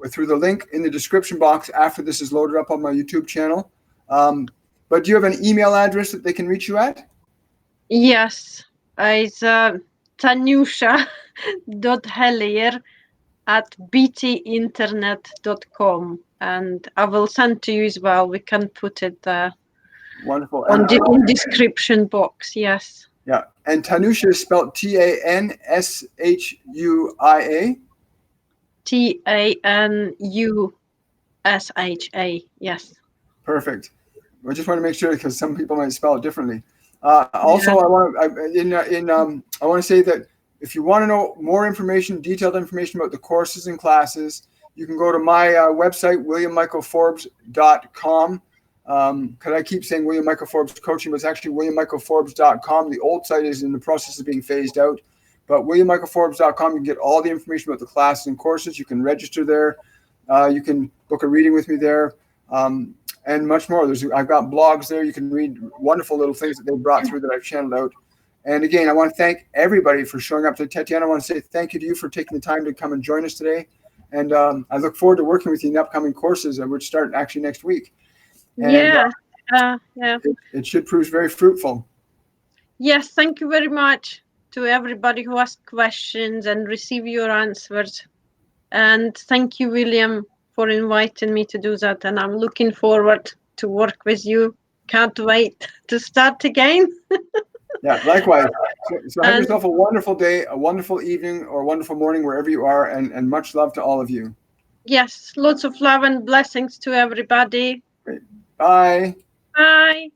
through the link in the description box after this is loaded up on my YouTube channel. But do you have an email address that they can reach you at? Yes, it's tanusha.hellier at btinternet.com, and I will send to you as well. We can put it Wonderful. on the in description box. Yes. Yeah, and Tanusha is spelled Tanshuia. Tanusha. Yes. Perfect. I just want to make sure because some people might spell it differently. Also, yeah. I want to say that if you want to know more information, detailed information about the courses and classes, you can go to my website, williammichaelforbes.com. Because I keep saying William Michael Forbes Coaching, but it's actually williammichaelforbes.com. The old site is in the process of being phased out. But williammichaelforbes.com, you can get all the information about the classes and courses. You can register there. You can book a reading with me there. And much more. I've got blogs there. You can read wonderful little things that they brought through that I've channeled out. And again, I want to thank everybody for showing up to Tetyana. I want to say thank you to you for taking the time to come and join us today. And I look forward to working with you in the upcoming courses, which start actually next week. And, yeah. It should prove very fruitful. Yes, thank you very much to everybody who asked questions and receive your answers. And thank you, William, for inviting me to do that. And I'm looking forward to work with you. Can't wait to start again. Yeah, likewise. So have yourself a wonderful day, a wonderful evening, or a wonderful morning wherever you are, and much love to all of you. Yes, lots of love and blessings to everybody. Great. Bye. Bye.